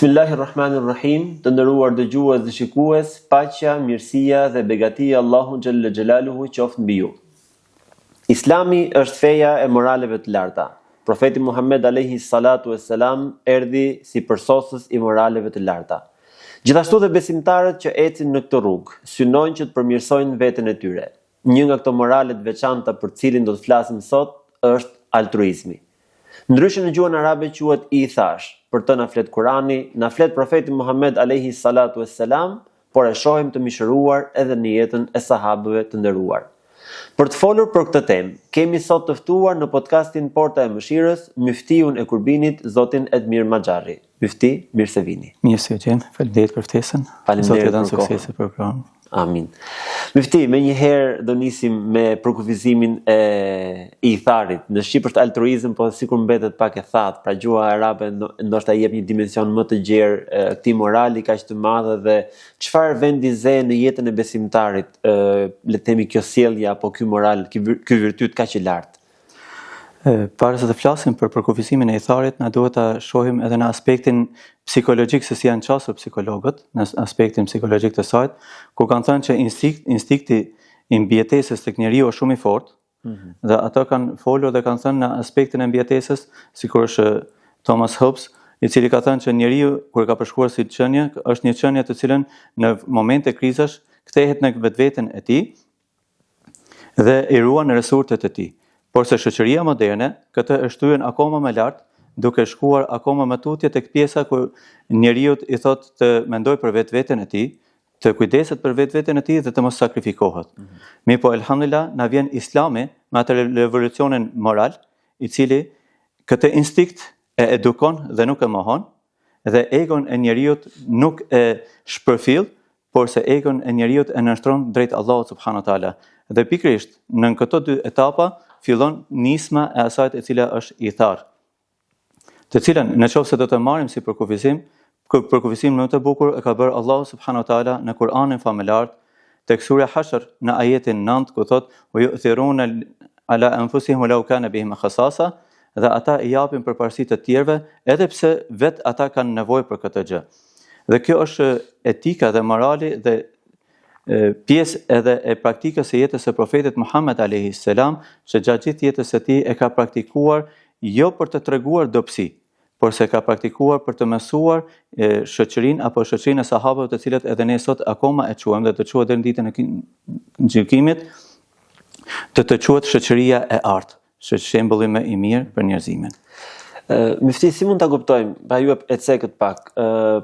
Bismillahirrahmanirrahim, të nderuar dëgjues dhe shikues, paqja, mirësia dhe begatia e Allahut xhalla xhelaluhu qoftë mbi ju. Islami është feja e moraleve të larta. Profeti Muhammed alayhi salatu wassalam erdhi si përsosës i moraleve të larta. Gjithashtu dhe besimtarët që ecin në këtë rrugë, synojnë që të përmirësojnë veten e tyre. Një nga këto morale të veçanta për cilin do të flasim sot është altruizmi. Ndryshe në gjuhën arabe quhet ithash. Për të na flet Kurani, na flet profeti Muhammed alayhi salatu wassalam, por e shohim të mishëruar edhe në jetën e sahabëve të nderuar. Për të folur për këtë temë, kemi sot të ftuar në podcastin Porta e Mëshirës Myftiun e Kurbinit, zotin Edmir Maxharri. Mufti, mirë se vini. Mirë se jeni. Faleminderit për ftesën. Faleminderit për sukses në program. Amin. Mufti, menjëherë do nisim me përkufizimin e itharit. Në shqip është altruizëm, po sikur mbetet pak e thatë, pra gjuha arabe ndoshta jep një dimension më të gjerë këtij morali kaq të madh dhe çfarë vendi ze në jetën e besimtarit, le të themi kjo sjellje apo ky moral, ky virtyt kaq i lartë. Para se të flasim për përkufizimin e itharit, na duhet ta shohim edhe në aspektin psikologjik se si janë qasur psikologët, në aspektin psikologjik të saj, ku kanë thënë që instinkti i mbijetesës tek njeriu është shumë i fortë, dhe ato kanë folur dhe kanë thënë në aspektin e mbijetesës, sikur është Thomas Hobbes, i cili ka thënë që njeriu kur ka përshkruar si qenie, është një qenie të cilën në momente krizash kthehet në vetveten e tij dhe i ruan resurset e tij. Por se shoqëria moderne këtë e shtyen akoma më lart, duke shkuar akoma më tutje tek pjesa ku njeriu i thotë të mendoj për vetveten e tij, të kujdeset për vetveten e tij dhe të mos sakrifikohet. Mirë po elhamdulillah na vjen Islami me atë revolucionin moral, i cili këtë instinkt e edukon dhe nuk e mohon, dhe egon e njeriu nuk e shpërfill, por se egon e njeriu e nënshtron drejt Allahut subhanahu wa taala. Dhe pikërisht në këto dy etapa fillon nisma e asaj e cila është ithar, të cilën në qoftë se do të marrim si përkufizim më të bukur e ka bërë Allahu subhanahu wa taala në Kur'anin famëlar tek sura Hashr në ajetin 9 ku thotë wa yu'thiruna ala anfusihim walau kana bihim khasasa, dhe ata i japin përparësi të tjerëve edhe pse vet ata kanë nevojë për këtë gjë. Dhe kjo është etika dhe morali dhe pjesë edhe e praktikës së jetës së profetit Muhammed alayhi salam, që gjatë gjithë jetës së tij e ka praktikuar jo për të treguar dobësi, por se ka praktikuar për të mësuar shoqërinë apo shoqërinë e sahabëve të cilët edhe ne sot akoma e quajmë dhe të quhet deri në ditën e gjykimit, të quhet shoqëria e artë, shembulli më i mirë për njerëzimin. Mufti, si mund ta kuptojmë, pra ju e cekët pak,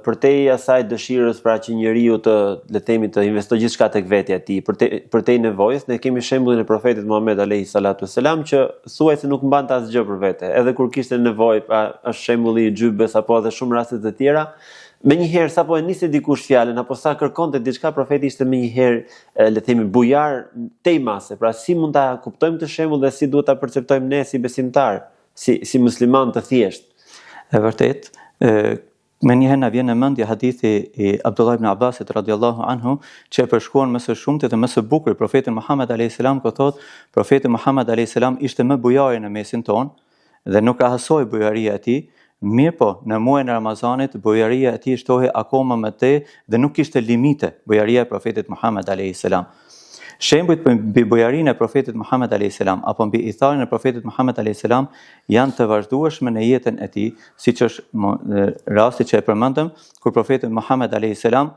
përtej asaj dëshirës pra që njeriu të, le të themi, të investojë gjithçka tek vetja e tij, përtej nevojës, ne kemi shembullin e profetit Muhammed alayhi salatu wassalam që thuajse nuk mbante asgjë për vete, edhe kur kishte nevojë, pra është shembulli i xhybes apo edhe shumë raste të tjera. Menjëherë sapo e niste dikush fjalën apo sa kërkonte diçka, profeti ishte menjëherë, le të themi, bujar tej mase. Pra si mund ta kuptojmë këtë shembull dhe si duhet ta perceptojmë ne si besimtar? Si musliman të thjesht. E vërtet, me njëherë na vjen në mendje hadithi i Abdullah ibn Abbasit radhiyallahu anhu, që e përshkruan më së shumti dhe më së bukur profetin Muhammed alayhis salam, ku thotë, profeti Muhammed alayhis salam ishte më bujari në mesin ton dhe nuk krahasoi bujaria e tij, mirë po në muajin e Ramazanit bujaria e tij shtohej akoma më tej dhe nuk kishte limite bujaria e profetit Muhammed alayhis salam. Shembujt për mbi bujarinë e profetit Muhammed alayhis salam apo mbi itharin e profetit Muhammed alayhis salam janë të vazhdueshme në jetën e tij, siç është rasti që e përmendëm, kur profeti Muhammed alayhis salam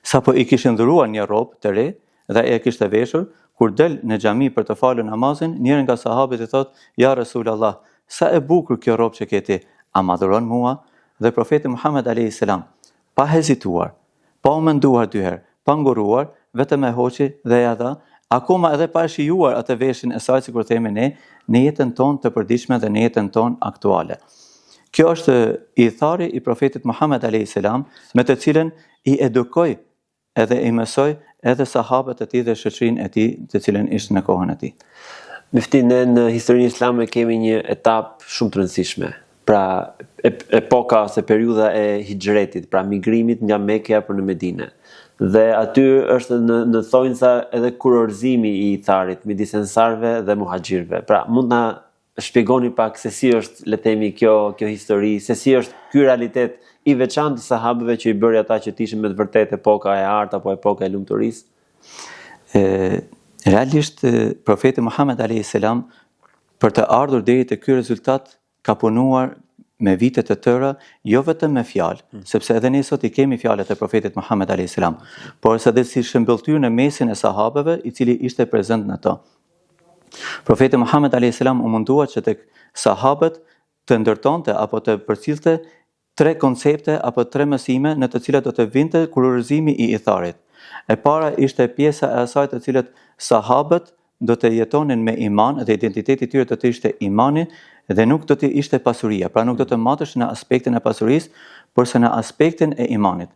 sapo i kishin dhuruar një rrobë të re dhe e kishte veshur, kur del në xhami për të falur namazin, njëri nga sahabët i thotë: "Ja Rasulullah, sa e bukur kjo rrobë që ke ti, a ma dhuron mua?" Dhe profeti Muhammed alayhis salam, pa hezituar, pa u menduar dy herë, pa nguruar, vetëm e hoqi dhe ja dha, akoma edhe pa shijuar atë veshin e saj, sikur themi ne, në jetën tonë të përditshme dhe në jetën tonë aktuale. Kjo është ithari i profetit Muhammed alayhis salam, me të cilën i edukoi edhe i mësoi edhe sahabët e tij dhe shoqërinë e tij, të cilën ishte në kohën e tij. Mufti, ne në historinë islame kemi një etapë shumë të rëndësishme. Pra epoka ose periudha e hijretit, pra migrimit nga Mekja për në Medinë. Dhe aty është në thonjza edhe kurorëzimi i itharit midis ensarëve dhe muhaxhirëve. Pra mund na shpjegoni pak se si është, le të themi, kjo histori, se si është ky realitet i veçantë i sahabëve që i bëri ata që të ishin me të vërtetë epoka e artë apo epoka e lumturisë? Realisht profeti Muhammed a.s. për të ardhur deri te ky rezultat ka punuar me vite të tëra, jo vetëm me fjalë, sepse edhe ne sot i kemi fjalët e profetit Muhammed a.s. por edhe si shëmbëlltyr në mesin e sahabëve, i cili ishte prezent në to. Profeti Muhammed a.s. u mundua që tek sahabët të ndërtonte apo të përcillte 3 koncepte apo 3 mësime në të cilat do të vinte kurorëzimi i itharit. E para ishte pjesa e asaj të cilët sahabët do të jetonin me iman dhe identiteti i tyre do të ishte imani dhe nuk do të ishte pasuria. Pra nuk do të matesh në aspektin e pasurisë, por se në aspektin e imanit.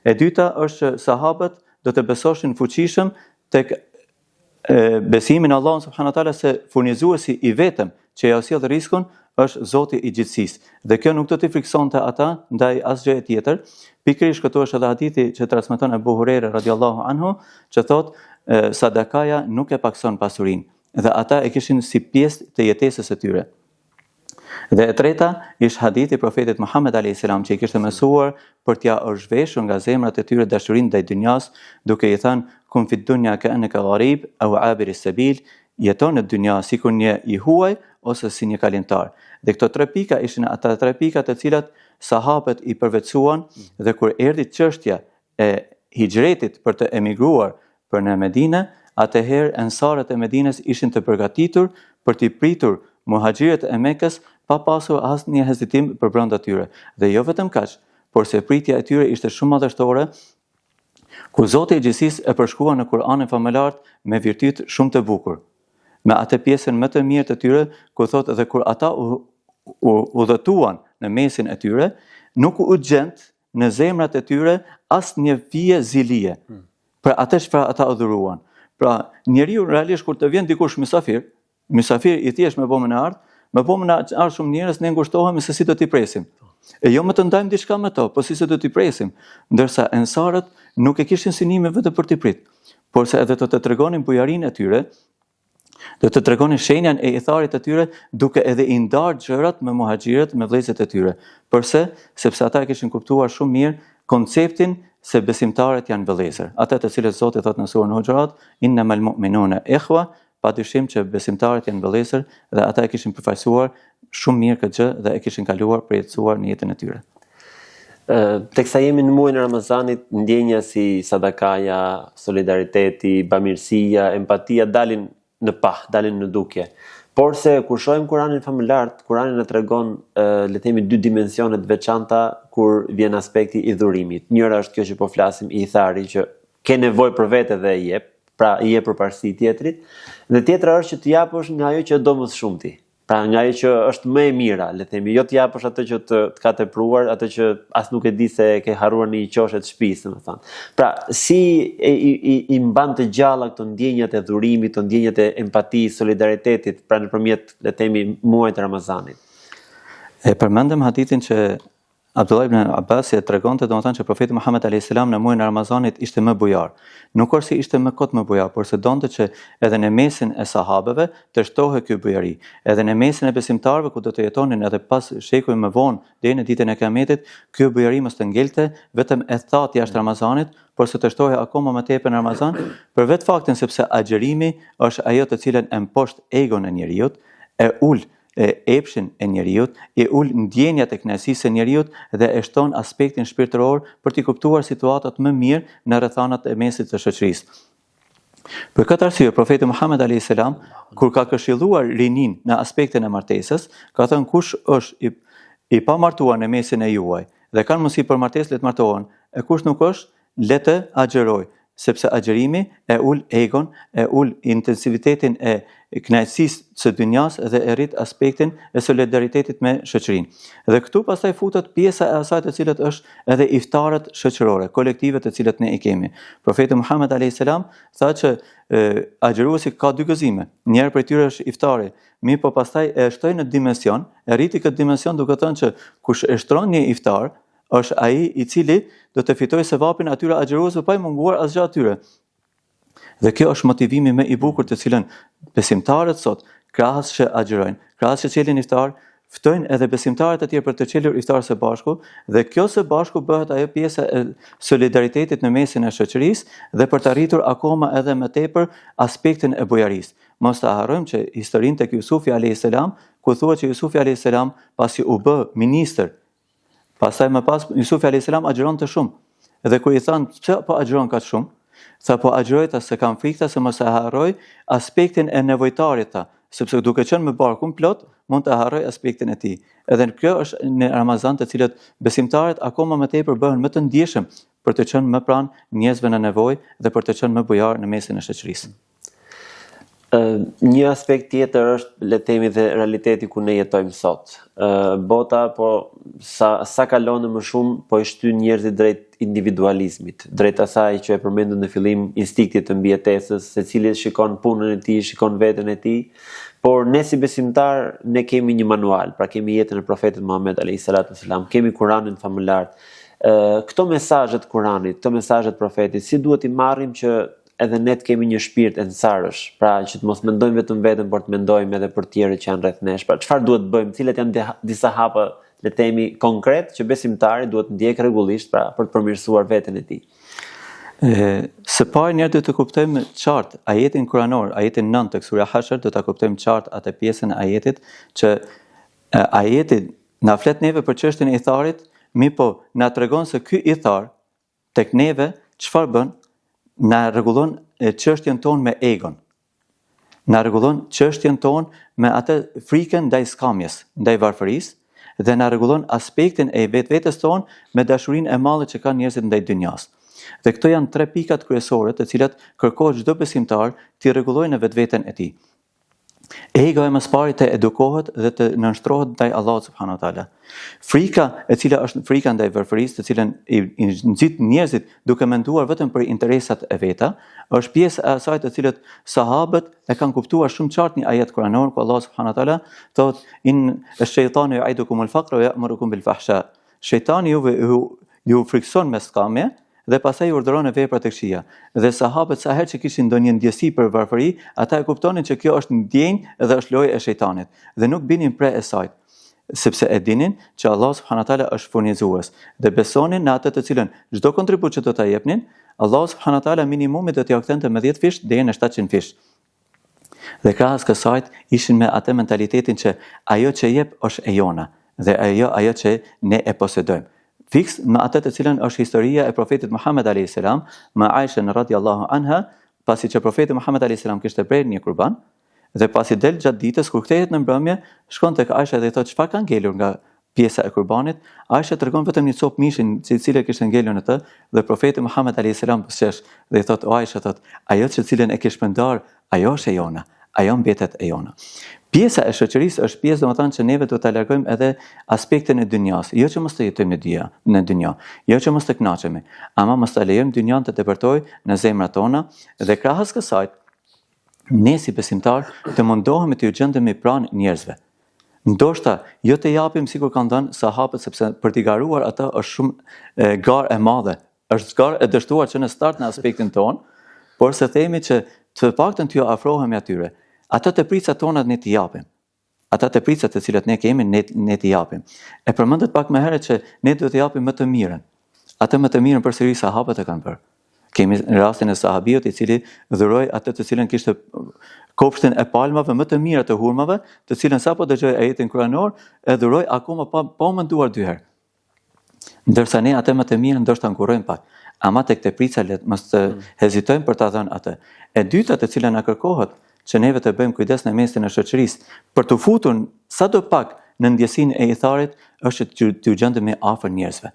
E dyta është që sahabët do të besoshin fuqishëm tek besimin Allahun subhanahu wa taala se furnizuesi i vetëm që ja sjell rrezikun është Zoti i gjithësisë. Dhe kjo nuk do t'i friksonte ata ndaj asgjë tjetër. Pikërisht këtu është edhe hadithi që transmeton Abu Huraira radhiyallahu anhu, që thotë sadakaja nuk e pakson pasurinë dhe ata e kishin si pjesë të jetesës së tyre. Dhe e treta ishte hadithi profetit Muhammed a.s. që i kishte mësuar për t'ja zhveshur nga zemrat e tyre dashurinë ndaj dynjas, duke i thënë kun fi dunya ka'annaka gharib aw 'abir as-sabil, jeton në dynja sikur një i huaj ose si një kalimtar. Dhe këto 3 pika ishin ata 3 pika të cilat sahabët i përvetësuan dhe kur erdhi çështja e hijretit për të emigruar për në Medinë, atëherë ensarët e Medinës ishin të përgatitur për t'i pritur muhaxhirët e Mekës pa pasur asnjë hezitim për brenda tyre. Dhe jo vetëm kaq, por se pritja e tyre ishte shumë madhështore, ku Zoti i gjithësisë e përshkrua në Kur'anin famëlar me virtyt shumë të bukur. Me atë pjesën më të mirë të tyre, ku thotë dhe kur ata u udhëtuan në mesin e tyre, nuk u gjent në zemrat e tyre asnjë fije zilie. Për atë çfarë ata udhëruan. Pra, njeriu realisht kur të vjen dikush mysafir i thjesht me bomën e art, me bomën e art shumë njerëz ne ngushtohemi se si do t'i presim. E jo më të ndajmë diçka me to, po si se do t'i presim. Ndërsa ensarët nuk e kishin synime vetëm për t'i prit, por se edhe do të tregonin bujarinë e tyre, do të tregonin shenjan e itharit të tyre, duke edhe i ndarë gjërat me muhaxhirët, me vëllezërit e tyre. Përse? Sepse ata kishin kuptuar shumë mirë konceptin se besimtarët janë vëllezër. Ata të cilët Zoti thotë në surën Hujurat, innamal mu'minuna ikhwa, padyshim që besimtarët janë vëllezër dhe ata e kishin përfaqësuar shumë mirë këtë gjë dhe e kishin kaluar përjetësuar në jetën e tyre. Teksa jemi në muajin e Ramazanit, ndjenja si sadakaja, solidariteti, bamirësia, empatia dalin në dukje. Por se kur shohim Kur'anin famëlar, Kur'ani na tregon le të themi 2 dimensione të veçanta kur vjen aspekti i dhurimit. Njëra është kjo që po flasim, i ithari që ke nevojë për vete dhe e jep, pra i jep përparësi tjetrit, dhe tjetra është që të japësh nga ajo që do më shumti. Pra nga ajo që është më e mira, le të themi, jo të japësh atë që të ka tepruar, atë që as nuk e di se ke harruar në një qoshe të shtëpisë, domethënë. Pra, si i mban të gjalla këto ndjenjat e dhurimit, këto ndjenjat e empatisë, solidaritetit, pra nëpërmjet, le të themi, muajit të Ramazanit. E përmendëm hadithin që Abdullah ibn Abbas e tregonte domethënë që profeti Muhammed a.s. në muajin e Ramazanit ishte më bujar. Nuk është se ishte më kot më bujar, por se donte që edhe në mesin e sahabeve të shtohej ky bujari. Edhe në mesin e besimtarëve ku do të jetonin edhe pas shekuj më vonë deri në ditën e Kiametit, ky bujari mos të ngelte vetëm e thatë jashtë Ramazanit, por se të shtohej akoma më tepër në Ramazan, për vetë faktin sepse agjerimi është ajo të cilën e mposht egon e njeriut, e ul epshin e njeriut, e ul ndjenjat e kënaqësisë së njeriut dhe e shton aspektin shpirtëror për t'i kuptuar situatat më mirë në rrethanat e mesit të shoqërisë. Për këtë arsye, profeti Muhammed a.s. kur ka këshilluar rinin në aspektin e martesës, ka thënë kush është i pamartuar në mesin e juaj dhe kanë mundësi për martesë le të martohen, e kush nuk është le të agjerojë, sepse agjerimi e ul egon, e ul intensivitetin e kënaqësisë së dynjas dhe e rrit aspektin e solidaritetit me shoqërinë. Dhe këtu pastaj futet pjesa e asaj të cilët është edhe iftarët shoqërore, kolektive të cilët ne i kemi. Profeti Muhammed a.s. tha që agjeruesi ka 2 gëzime. Njëra prej tyre është iftari, mirë po pastaj e shtoi në dimension, e rriti këtë dimension duke thënë që kush e shtron një iftar është ai i cili do të fitojë sevapin atyre agjeruesve pa i munguar asgjë atyre. Dhe kjo është motivimi më i bukur të cilën besimtarët sot krahas që agjërojnë, krahas që çelin iftar, ftojnë edhe besimtarët e tjerë për të çelur iftar së bashku, dhe kjo së bashku bëhet ajo pjesë e solidaritetit në mesin e shoqërisë dhe për të arritur akoma edhe më tepër aspektin e bujarisë. Mos ta harrojmë që historinë tek Jusufi alayhis salam, ku thuhet që Jusufi alayhis salam pasi u bë ministër, pastaj më pas Jusufi alayhis salam agjëronte shumë. Dhe kur i thanë pse po agjiron kaq shumë, sa po agjëroj ta se kam frikë se mos e harroj aspektin e nevojtarit ta, sepse duke qenë me barkun plot, mund të harroj aspektin e tij. Edhe kjo është në Ramazan të cilët besimtarët akoma më tepër bëhen më të ndjeshëm për të qenë më pranë njerëzve në nevojë dhe për të qenë më bujar në mesin e shoqërisë. Një aspekt tjetër është, le të themi, dhe realiteti ku ne jetojmë sot. Bota sa kalon më shumë po i shtyn njerëzit drejt individualizmit, drejt asaj që e përmendëm në fillim, instiktit të mbijetesës, secili shikon punën e tij, shikon veten e tij. Por ne si besimtar ne kemi një manual, pra kemi jetën e profetit Muhammed alayhis salam, kemi Kur'anin famëlar. Këto mesazhe të Kur'anit, këto mesazhe të profetit, si duhet i marrim që edhe ne të kemi një shpirt ensarësh, pra që të mos mendojmë vetëm veten, por të mendojmë edhe për tjerët që janë rreth nesh. Pra çfarë duhet të bëjmë, cilat janë disa hapa, le të themi, konkret që besimtari duhet të ndjek rregullisht, pra për të përmirësuar veten e tij. Së pari njerë do të kuptojmë qartë ajetin kuranor, ajetin 9 të sura Hashr, do të kuptojmë qartë atë pjesën e ajetit që ajeti na flet neve për çështjen e itharit, po na tregon se ky ithar tek neve çfarë bën? Na rregullon çështjen tonë me egon. Na rregullon çështjen tonë me atë frikën ndaj skamjes, ndaj varfërisë, dhe na rregullon aspektin e vetvetes tonë me dashurinë e madhe që kanë njerëzit ndaj dynjas. Dhe këto janë 3 pikat kryesore të cilat kërkohet çdo besimtar t'i rregullojë në vetveten e tij. Ego e mëspari të edukohet dhe të nënshtrohet ndaj Allahut subhanahu wa taala. Frika e cila është frika ndaj varfërisë, të cilën i nxit njerëzit duke menduar vetëm për interesat e veta, është pjesë e asaj të cilët sahabët e kanë kuptuar shumë qartë një ajet kuranor ku Allah subhanahu wa taala thotë in ash-shaytanu ya'idukumul faqra wa ya'murukum bil fahsha. Shejtani ju frikson me skamje dhe pastaj i urdhëron në vepra të këqija. Dhe sahabët sa herë që kishin ndonjë ndjesi për varfëri, ata e kuptonin që kjo është ndjenjë dhe është lojë e shejtanit, dhe nuk binin pre e saj, sepse e dinin që Allah subhanahu wa taala është furnizues dhe besonin në atë të cilën çdo kontribut që do ta jepnin, Allah subhanahu wa taala minimumi do t'ia kthente me 10 fish deri në 700 fish. Dhe krahas kësaj ishin me atë mentalitetin që ajo që jep është e jona dhe ajo që ne e posedojmë. Fiks me atë të cilën është historia e profetit Muhammed alayhis salam, me Aisha radhiyallahu anha, pasi që profeti Muhammed alayhis salam kishte bërë një kurban, dhe pasi del gjatë ditës kur kthehet në mbrëmje, shkon tek Aisha dhe i thotë çfarë ka ngelur nga pjesa e kurbanit. Aisha tregon vetëm një copë mishin i cili kishte ngelur në të, dhe profeti Muhammed alayhis salam pushesh dhe i thotë o Aisha, thotë ajo që cilën e ke shpërndar, ajo është e jona, ajo mbetet e jona. Pjesa e shoqërisë është pjesë, domethënë që neve do ta largojmë edhe aspektin e dynjas, jo që mos të jetojmë në dynja, jo që mos të kënaqemi, ama mos ta lejojmë dynjan të tepërtojë në zemrat tona, dhe krahas kësaj ne si besimtar të mundohemi të gjendemi pranë njerëzve. Ndoshta jo të japim sikur kanë dhënë sahabët, sepse për t'i garuar ata është shumë garë e madhe, është garë e dështuar që në start në aspektin ton, por se themi që të paktën t'ju afrohemi atyre. Ata të pricat tona ne t'i japim. Ata të pricat të cilat ne kemi, ne t'i japim. E përmendet pak më herët që ne duhet t'i japim më të mirën. Atë më të mirën përsëri sahabët e kanë bërë. Kemi rastin e sahabiut i cili dhuroi atë të cilën kishte kopshtin e palmave më të mira të hurmave, të cilën sapo dëgjoi ajetin kuranor, e dhuroi akoma pa menduar 2 herë. Ndërsa ne atë më të mirën ndoshta nkurrojmë pak. Ama tek te prica mos të hezitojmë për ta dhënë atë. E dyta të cilën na kërkohet që neve të bëjmë kujdes në mesin e shoqërisë për të futur sadopak në ndjesinë e itharit, është që t'u gjendemi afër njerëzve.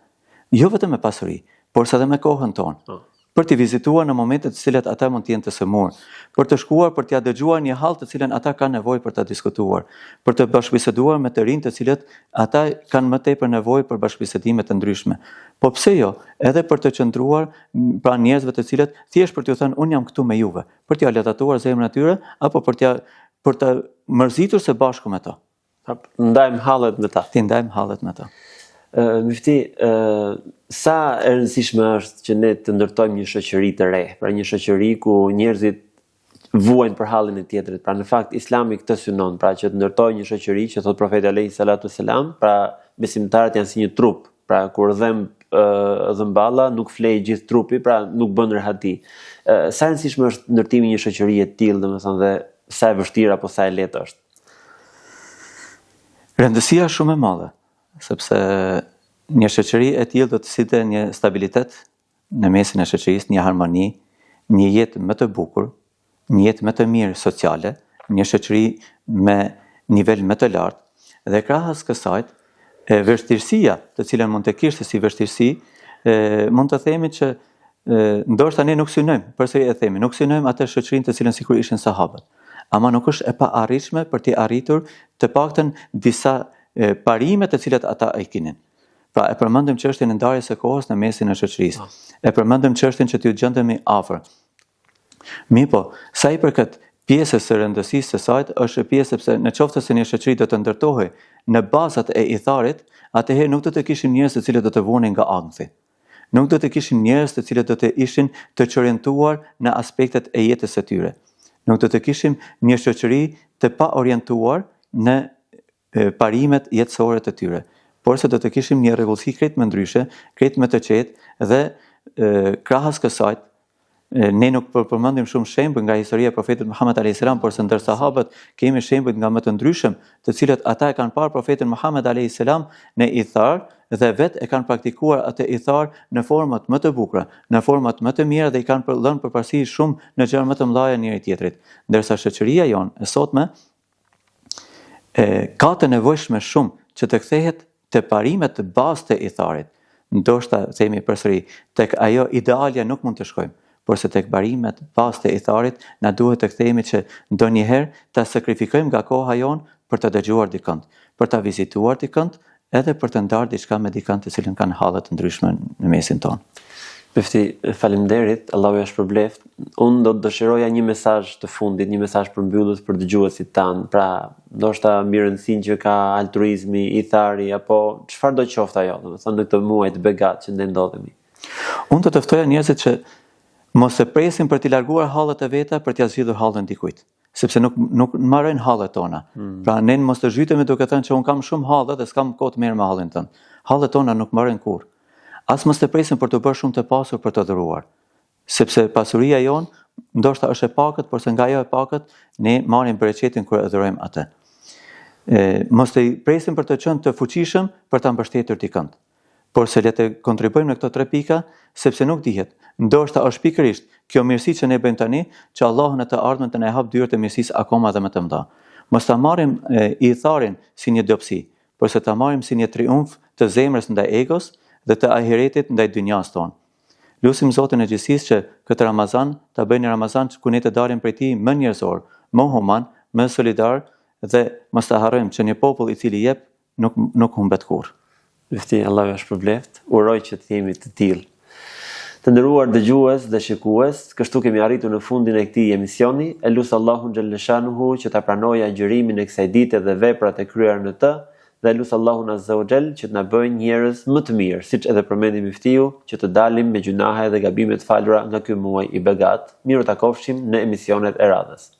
Jo vetëm me pasuri, por sa dhe me kohën tonë. Për t'i vizituar në momentet të cilat ata mund të jenë të sëmurë, për të shkuar për t'ia dëgjuar një hall të cilën ata kanë nevojë për ta diskutuar, për të bashkëbiseduar me të rinj të cilët ata kanë më tepër nevojë për bashkëbisedime të ndryshme. Po pse jo, edhe për të qëndruar pranë njerëzve të cilët thjesht për t'u thënë unë jam këtu me juve, për t'ia letatuar zemrën e tyre apo për të mërzitur së bashku me to. Ndajmë hallet me ta. Ti ndajmë hallet me ta. Mifti, sa e rëndësishme është që ne të ndërtojmë një shoqëri të re, pra një shoqëri ku njerëzit vuajnë për hallin e tjetrit. Pra në fakt Islami këtë synon, pra që të ndërtojë një shoqëri që thot profeti alayhi salatu selam, pra besimtarët janë si një trup. Pra kur dhëmballa nuk flej gjithë trupi, pra nuk bën rehati. Sa rëndësishme është ndërtimi i një shoqërie të tillë, domethënë, dhe sa e vështirë apo sa e lehtë është? Rëndësia është shumë e madhe, sepse një shoqëri e tillë do të sjellë një stabilitet në mesin e shoqërisë, një harmoni, një jetë më të bukur, një jetë më të mirë sociale, një shoqëri me nivel më të lartë dhe krahas kësaj vështirësia të cilën mund të kishte si vështirësi, mund të themi që ndoshta ne nuk synojmë, përsëri e themi, nuk synojmë atë shoqërinë të cilën sikur ishin sahabët. Ama nuk është e paarritshme për të arritur të paktën disa parime të cilat ata e kinin. Pra e përmendëm çështjen e ndarjes së kohës në mesin e shoqërisë. E përmendëm çështjen që t'ju gjendemi afër. Po, sa i përket pjesës së rëndësisë së saj është pjesë sepse në qoftë se një shoqëri do të ndërtohej në bazat e itharit, atëherë nuk do të kishim njerëz të cilët do të vuanin nga ankthi. Nuk do të kishim njerëz të cilët do të ishin të çorientuar në aspektet e jetës së tyre. Nuk do të kishim një shoqëri të pa orientuar në parimet jetësore të tyre, por se do të kishim një rregullsi krejt më ndryshe, krejt më të qetë dhe krahas kësaj ne nuk përmendim shumë shembuj nga historia e profetit Muhammed alayhis salam, por se ndër sahabët kemi shembuj nga më të ndryshëm, të cilët ata e kanë parë profetin Muhammed alayhis salam në ithar dhe vetë e kanë praktikuar atë ithar në format më të bukura, në format më të mira dhe i kanë lënë përparësi shumë në gjëra më të mëdha njëri tjetrit. Ndërsa shoqëria jonë e sotme ka të nevojshme shumë që të kthehet te parimet të bazë të itharit. Ndoshta themi përsëri, tek ajo idealja nuk mund të shkojmë, por se tek parimet bazë të itharit na duhet të kthehemi që ndonjëherë ta sakrifikojmë nga koha jonë për të dëgjuar dikënd, për ta vizituar dikënd, edhe për të ndarë diçka me dikënd të cilën kanë halle të ndryshme në mesin tonë. Mufti, faleminderit, Allahu ja shpërbleft. Unë do të dëshiroja një mesazh të fundit, një mesazh përmbyllës për dëgjuesit tanë. Pra, ndoshta mbi rëndësinë që ka altruizmi, ithari apo çfarë do qoftë ajo, domethënë në këtë muaj të begat që ne ndodhemi. Unë do të ftoja njerëzit që mos e presin për t'i larguar hallet e veta për t'ia zgjidhur hallën dikujt, sepse nuk marrën hallet tona. Pra ne mos të zhytemi duke thënë që un kam shumë halle dhe s'kam kohë të merr me hallin tënd. Hallet tona nuk marrën kurrë. As mos të presin për të bërë shumë të pasur për të dhuruar, sepse pasuria jon ndoshta është e pakët, por se nga ajo e pakët ne marrim bereqetin kur e dhurojmë atë. Mos të presin për të qenë të fuqishëm për ta mbështetur dikënd. Por se le të kontribuojmë në këto 3 pika, sepse nuk dihet. Ndoshta është pikërisht kjo mirësi që ne bëjmë tani, që Allah në të ardhmen të na hap dyert e mirësisë akoma dhe më të mëdha. Mos ta marrim itharin si një dobësi, por se ta marrim si një triumf të zemrës ndaj egos dhe të ahiretit ndaj dynjas tonë. Lutim Zotin e gjithësisë që këtë Ramazan ta bëjë një Ramazan ku ne të dalim prej tij më njerëzor, më human, më solidar dhe mos ta harrojmë që një popull i cili jep nuk humbet kurrë. Mufti, Allahu ja shpërbleft. Uroj që të jemi të tillë. Të nderuar dëgjues dhe shikues, kështu kemi arritur në fundin e këtij emisioni. E lut Allahun xhalleshanuhu që ta pranojë agjërimin e kësaj dite dhe veprat e kryera në të, dhe lut Allahun azza wa jall që të na bëjë njerëz më të mirë, siç edhe përmendi Muftiu, që të dalim me gjunahe dhe gabimet falura nga ky muaj i begat. Miru takofshim në emisionet e radhës.